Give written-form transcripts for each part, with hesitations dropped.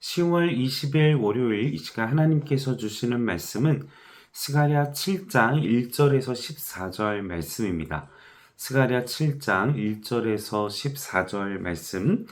10월 20일 월요일 이 시간 하나님께서 주시는 말씀은 스가랴 7장 1절에서 14절 말씀입니다. 스가랴 7장 1절에서 14절 말씀.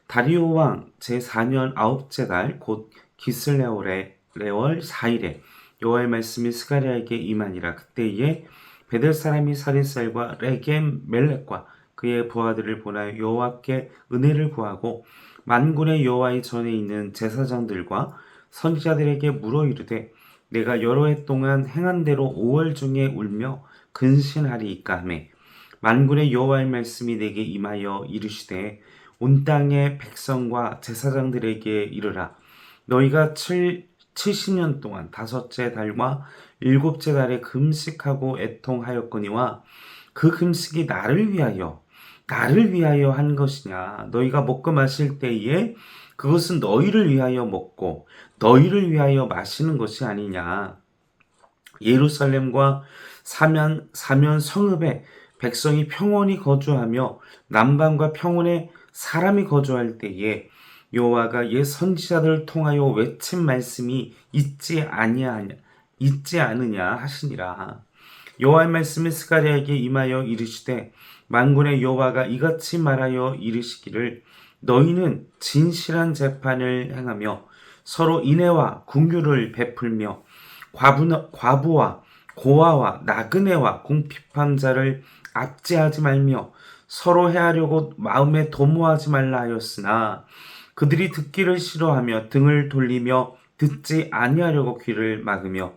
다리오 왕 제4년 아홉째 달 곧 기슬레월의 레월 4일에 여호와의 말씀이 스가랴에게 임하니라. 그때에 베델 사람이 사리셀과 레겜 멜렉과 그의 부하들을 보내어 여호와께 은혜를 구하고 만군의 여호와의 전에 있는 제사장들과 선지자들에게 물어 이르되 내가 여러 해 동안 행한 대로 5월 중에 울며 근신하리이까 하며 만군의 여호와의 말씀이 내게 임하여 이르시되 온 땅의 백성과 제사장들에게 이르라. 너희가 70년 동안 다섯째 달과 일곱째 달에 금식하고 애통하였거니와 그 금식이 나를 위하여 한 것이냐. 너희가 먹고 마실 때에 그것은 너희를 위하여 먹고 너희를 위하여 마시는 것이 아니냐. 예루살렘과 사면 성읍에 백성이 평온히 거주하며 남방과 평온에 사람이 거주할 때에 여호와가 옛 선지자들을 통하여 외친 말씀이 있지 않으냐 하시니라. 여호와의 말씀이 스가랴에게 임하여 이르시되 만군의 여호와가 이같이 말하여 이르시기를 너희는 진실한 재판을 행하며 서로 인애와 긍휼을 베풀며 과부와 고아와 나그네와 궁핍한 자를 압제하지 말며 서로 해하려고 마음에 도모하지 말라 하였으나 그들이 듣기를 싫어하며 등을 돌리며 듣지 아니하려고 귀를 막으며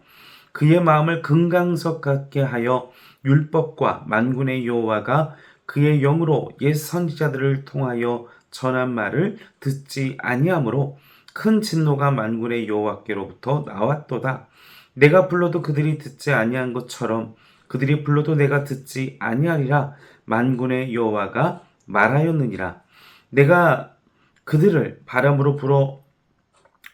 그의 마음을 금강석 같게 하여 율법과 만군의 여호와가 그의 영으로 옛 선지자들을 통하여 전한 말을 듣지 아니하므로 큰 진노가 만군의 여호와께로부터 나왔도다. 내가 불러도 그들이 듣지 아니한 것처럼 그들이 불러도 내가 듣지 아니하리라. 만군의 여호와가 말하였느니라. 내가 그들을 바람으로 불어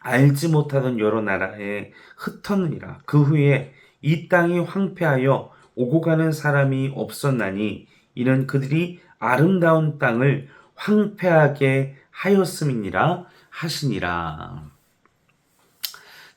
알지 못하던 여러 나라에 흩었느니라. 그 후에 이 땅이 황폐하여 오고 가는 사람이 없었나니 이는 그들이 아름다운 땅을 황폐하게 하였음이니라 하시니라.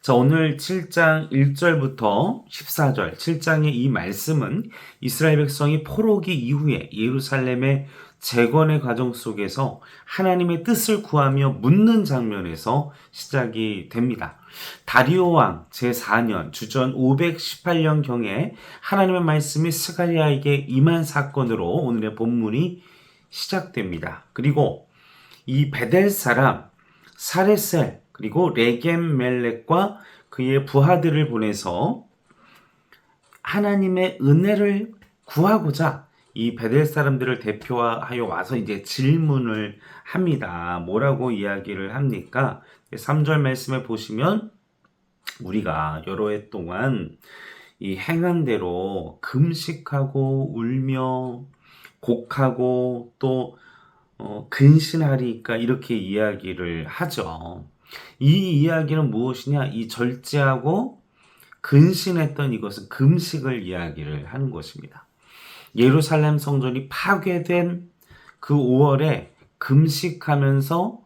자, 오늘 7장 1절부터 14절, 7장의 이 말씀은 이스라엘 백성이 포로기 이후에 예루살렘의 재건의 과정 속에서 하나님의 뜻을 구하며 묻는 장면에서 시작이 됩니다. 다리오 왕 제4년 주전 518년경에 하나님의 말씀이 스가랴에게 임한 사건으로 오늘의 본문이 시작됩니다. 그리고 이 베델 사람 사레셀 그리고 레겜 멜렉과 그의 부하들을 보내서 하나님의 은혜를 구하고자 이 베델 사람들을 대표하여 와서 이제 질문을 합니다. 뭐라고 이야기를 합니까? 3절 말씀에 보시면 우리가 여러 해 동안 이 행한 대로 금식하고 울며 곡하고 또 근신하리까 이렇게 이야기를 하죠. 이 이야기는 무엇이냐? 이 절제하고 근신했던 이것은 금식을 이야기를 하는 것입니다. 예루살렘 성전이 파괴된 그 5월에 금식하면서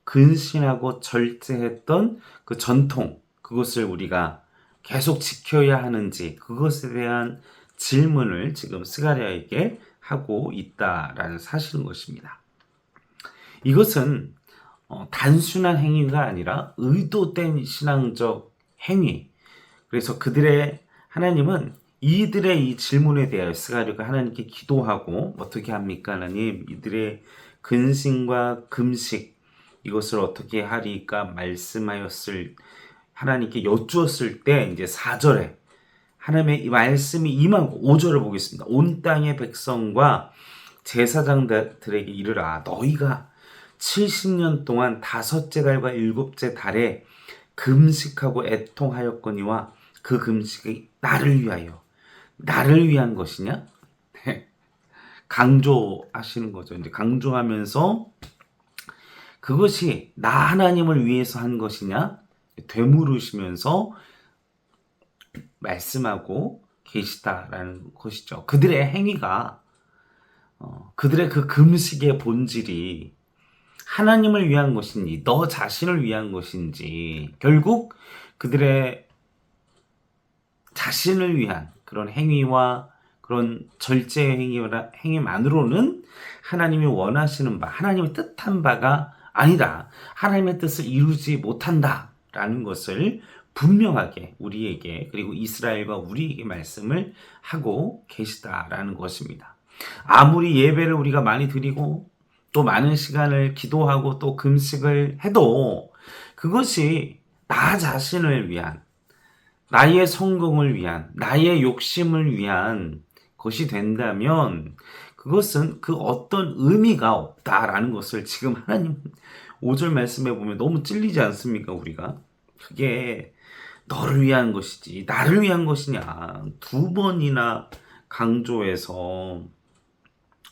근신하고 절제했던 그 전통, 그것을 우리가 계속 지켜야 하는지 그것에 대한 질문을 지금 스가랴에게 하고 있다라는 사실인 것입니다. 이것은 단순한 행위가 아니라 의도된 신앙적 행위. 그래서 하나님은 이들의 이 질문에 대하여 스가랴가 하나님께 기도하고 어떻게 합니까? 하나님, 이들의 근신과 금식 이것을 어떻게 하리까 하나님께 여쭈었을 때 이제 4절에 하나님의 이 말씀이 임하고 5절을 보겠습니다. 온 땅의 백성과 제사장들에게 이르라. 너희가 70년 동안 다섯째 달과 일곱째 달에 금식하고 애통하였거니와 그 금식이 나를 위한 것이냐? 강조하시는 거죠. 이제 강조하면서 그것이 나 하나님을 위해서 한 것이냐? 되물으시면서 말씀하고 계시다라는 것이죠. 그들의 행위가 그들의 그 금식의 본질이 하나님을 위한 것인지 너 자신을 위한 것인지 결국 그들의 자신을 위한 그런 행위와 그런 절제 행위만으로는 하나님이 원하시는 바, 하나님이 뜻한 바가 아니다. 하나님의 뜻을 이루지 못한다라는 것을 분명하게 우리에게 그리고 이스라엘과 우리에게 말씀을 하고 계시다라는 것입니다. 아무리 예배를 우리가 많이 드리고 또 많은 시간을 기도하고 또 금식을 해도 그것이 나 자신을 위한 나의 성공을 위한 나의 욕심을 위한 것이 된다면 그것은 그 어떤 의미가 없다라는 것을 지금 하나님 5절 말씀에 보면 너무 찔리지 않습니까? 우리가 그게 너를 위한 것이지 나를 위한 것이냐 두 번이나 강조해서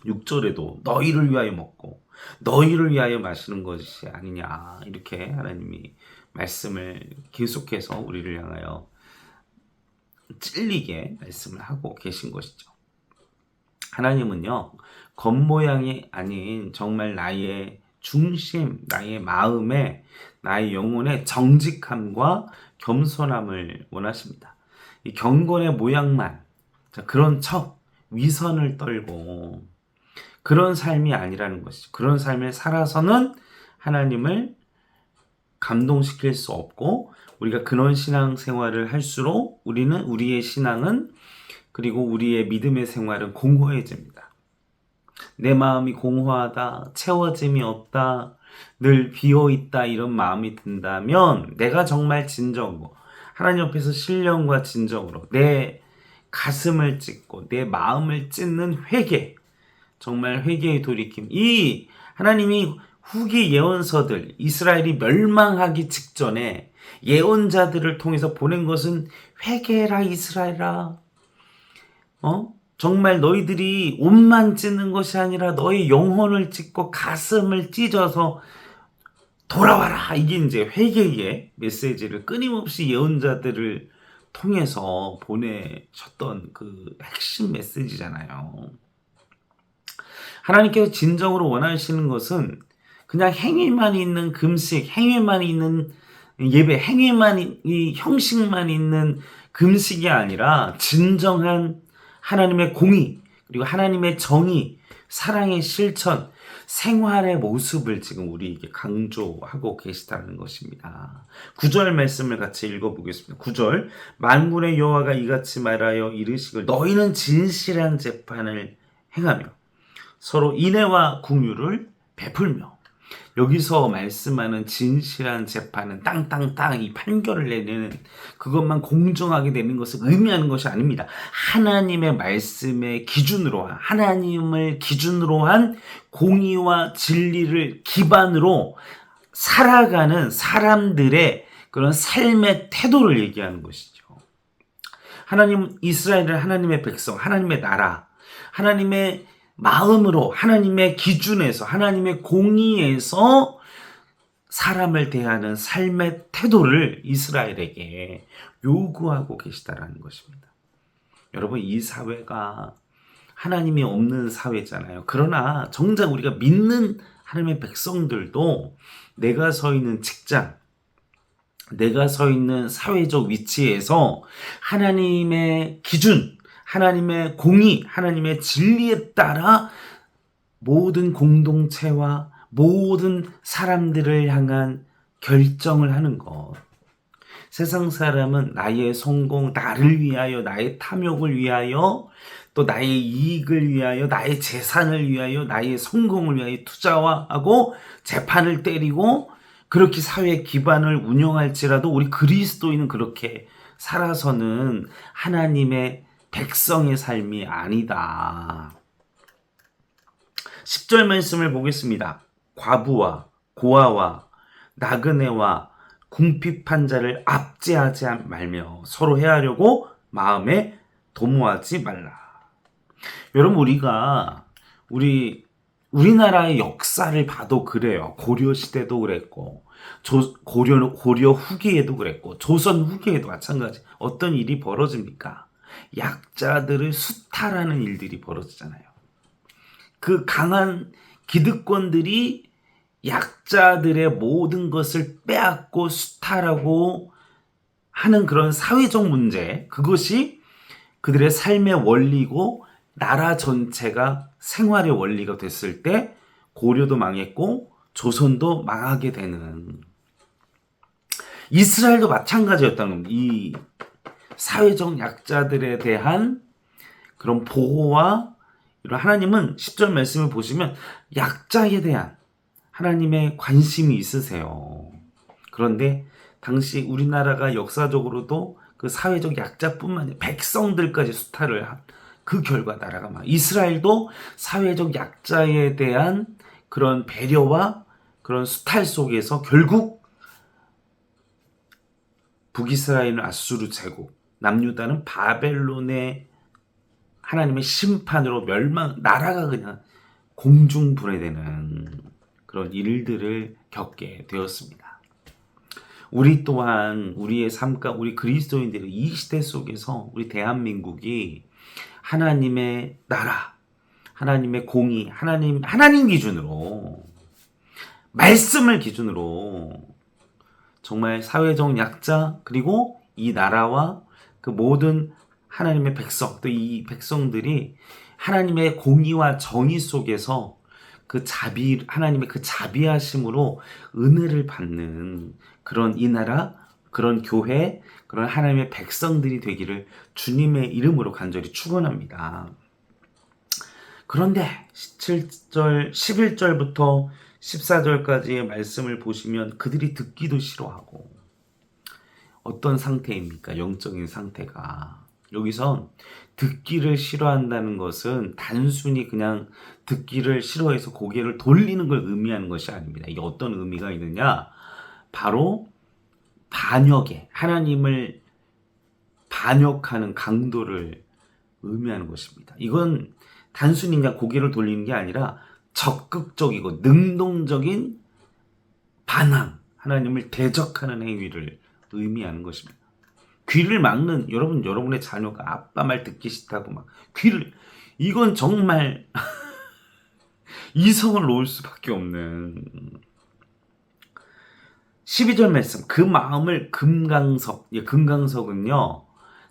6절에도 너희를 위하여 먹고 너희를 위하여 마시는 것이 아니냐 이렇게 하나님이 말씀을 계속해서 우리를 향하여 찔리게 말씀을 하고 계신 것이죠. 하나님은요 겉모양이 아닌 정말 나의 중심, 나의 마음에 나의 영혼의 정직함과 겸손함을 원하십니다. 이 경건의 모양만 그런 척 위선을 떨고 그런 삶이 아니라는 것이죠. 그런 삶을 살아서는 하나님을 감동시킬 수 없고 우리가 그런 신앙생활을 할수록 우리의 신앙은 그리고 우리의 믿음의 생활은 공허해집니다. 내 마음이 공허하다, 채워짐이 없다, 늘 비어있다 이런 마음이 든다면 내가 정말 진정으로 하나님 앞에서 신령과 진정으로 내 가슴을 찢고 내 마음을 찢는 회개 정말 회개의 돌이킴 이 하나님이 후기 예언서들 이스라엘이 멸망하기 직전에 예언자들을 통해서 보낸 것은 회개라 이스라엘아 정말 너희들이 옷만 찢는 것이 아니라 너희 영혼을 찢고 가슴을 찢어서 돌아와라 이게 이제 회개의 메시지를 끊임없이 예언자들을 통해서 보내셨던 그 핵심 메시지잖아요. 하나님께서 진정으로 원하시는 것은 그냥 행위만 있는 금식, 행위만 있는 예배, 형식만 있는 금식이 아니라 진정한 하나님의 공의, 그리고 하나님의 정의, 사랑의 실천, 생활의 모습을 지금 우리에게 강조하고 계시다는 것입니다. 9절 말씀을 같이 읽어보겠습니다. 9절 만군의 여호와가 이같이 말하여 이르시길 너희는 진실한 재판을 행하며 서로 인애와 긍휼을 베풀며 여기서 말씀하는 진실한 재판은 땅땅땅 이 판결을 내리는 그것만 공정하게 되는 것을 의미하는 것이 아닙니다. 하나님의 말씀의 기준으로 하나님을 기준으로 한 공의와 진리를 기반으로 살아가는 사람들의 그런 삶의 태도를 얘기하는 것이죠. 하나님 이스라엘은 하나님의 백성, 하나님의 나라, 하나님의 마음으로 하나님의 기준에서 하나님의 공의에서 사람을 대하는 삶의 태도를 이스라엘에게 요구하고 계시다라는 것입니다. 여러분 이 사회가 하나님이 없는 사회잖아요. 그러나 정작 우리가 믿는 하나님의 백성들도 내가 서 있는 직장, 내가 서 있는 사회적 위치에서 하나님의 기준 하나님의 공의, 하나님의 진리에 따라 모든 공동체와 모든 사람들을 향한 결정을 하는 것. 세상 사람은 나의 성공, 나를 위하여, 나의 탐욕을 위하여, 또 나의 이익을 위하여, 나의 재산을 위하여, 나의 성공을 위하여 투자하고 재판을 때리고 그렇게 사회 기반을 운영할지라도 우리 그리스도인은 그렇게 살아서는 하나님의 백성의 삶이 아니다. 10절 말씀을 보겠습니다. 과부와 고아와 나그네와 궁핍한 자를 압제하지 말며 서로 해하려고 마음에 도모하지 말라. 여러분 우리나라의 역사를 봐도 그래요. 고려 시대도 그랬고 고려 후기에도 그랬고 조선 후기에도 마찬가지. 어떤 일이 벌어집니까? 약자들을 수탈하는 일들이 벌어지잖아요. 그 강한 기득권들이 약자들의 모든 것을 빼앗고 수탈하고 하는 그런 사회적 문제, 그것이 그들의 삶의 원리고 나라 전체가 생활의 원리가 됐을 때 고려도 망했고 조선도 망하게 되는, 이스라엘도 마찬가지였다는 겁니다. 이 사회적 약자들에 대한 그런 보호와 이런, 하나님은 10절 말씀을 보시면 약자에 대한 하나님의 관심이 있으세요. 그런데 당시 우리나라가 역사적으로도 그 사회적 약자뿐만 아니라 백성들까지 수탈을 한 그 결과 나라가 막, 이스라엘도 사회적 약자에 대한 그런 배려와 그런 수탈 속에서 결국 북이스라엘은 아수르 제국, 남유다는 바벨론의 하나님의 심판으로 멸망, 나라가 그냥 공중분해되는 그런 일들을 겪게 되었습니다. 우리 또한 우리의 삶과 우리 그리스도인들의 이 시대 속에서 우리 대한민국이 하나님의 나라, 하나님의 공의, 하나님 기준으로, 말씀을 기준으로 정말 사회적 약자, 그리고 이 나라와 그 모든 하나님의 백성, 또 이 백성들이 하나님의 공의와 정의 속에서 하나님의 그 자비하심으로 은혜를 받는 그런 이 나라, 그런 교회, 그런 하나님의 백성들이 되기를 주님의 이름으로 간절히 축원합니다. 그런데 7절, 11절부터 14절까지의 말씀을 보시면 그들이 듣기도 싫어하고, 어떤 상태입니까? 영적인 상태가. 여기서 듣기를 싫어한다는 것은 단순히 그냥 듣기를 싫어해서 고개를 돌리는 걸 의미하는 것이 아닙니다. 이게 어떤 의미가 있느냐? 바로 반역에, 하나님을 반역하는 강도를 의미하는 것입니다. 이건 단순히 그냥 고개를 돌리는 게 아니라 적극적이고 능동적인 반항, 하나님을 대적하는 행위를 의미하는 것입니다. 귀를 막는, 여러분의 자녀가 아빠 말 듣기 싫다고 막 이건 정말 이성을 놓을 수밖에 없는. 12절 말씀, 그 마음을 금강석은요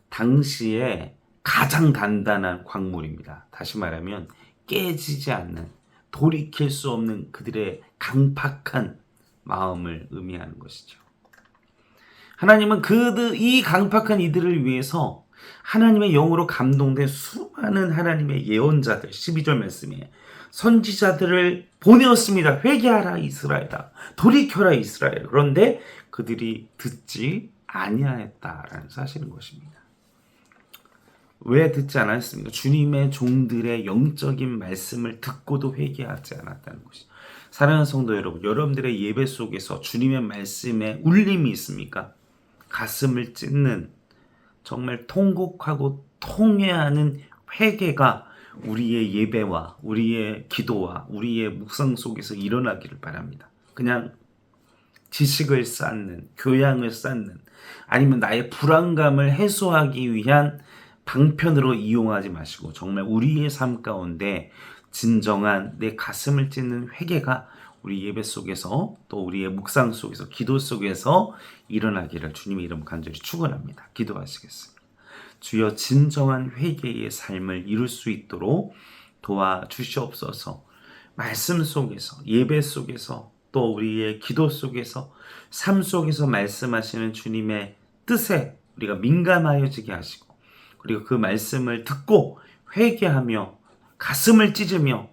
당시에 가장 단단한 광물입니다. 다시 말하면 깨지지 않는, 돌이킬 수 없는 그들의 강팍한 마음을 의미하는 것이죠. 하나님은 이 강팍한 이들을 위해서 하나님의 영으로 감동된 수많은 하나님의 예언자들, 12절 말씀에 선지자들을 보내었습니다. 회개하라 이스라엘아, 돌이켜라 이스라엘. 그런데 그들이 듣지 아니하였다라는 사실인 것입니다. 왜 듣지 않았습니까? 주님의 종들의 영적인 말씀을 듣고도 회개하지 않았다는 것이죠. 사랑하는 성도 여러분, 여러분들의 예배 속에서 주님의 말씀에 울림이 있습니까? 가슴을 찢는, 정말 통곡하고 통회하는 회개가 우리의 예배와 우리의 기도와 우리의 묵상 속에서 일어나기를 바랍니다. 그냥 지식을 쌓는, 교양을 쌓는, 아니면 나의 불안감을 해소하기 위한 방편으로 이용하지 마시고 정말 우리의 삶 가운데 진정한 내 가슴을 찢는 회개가 우리 예배 속에서, 또 우리의 묵상 속에서, 기도 속에서 일어나기를 주님의 이름 간절히 축원합니다. 기도하시겠습니다. 주여, 진정한 회개의 삶을 이룰 수 있도록 도와주시옵소서. 말씀 속에서, 예배 속에서, 또 우리의 기도 속에서, 삶 속에서 말씀하시는 주님의 뜻에 우리가 민감하여지게 하시고, 그리고 그 말씀을 듣고 회개하며 가슴을 찢으며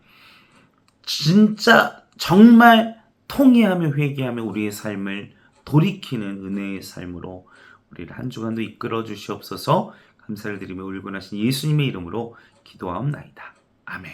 진짜 정말 통회하며 회개하며 우리의 삶을 돌이키는 은혜의 삶으로 우리를 한 주간도 이끌어 주시옵소서. 감사를 드리며 울곤하신 예수님의 이름으로 기도하옵나이다. 아멘.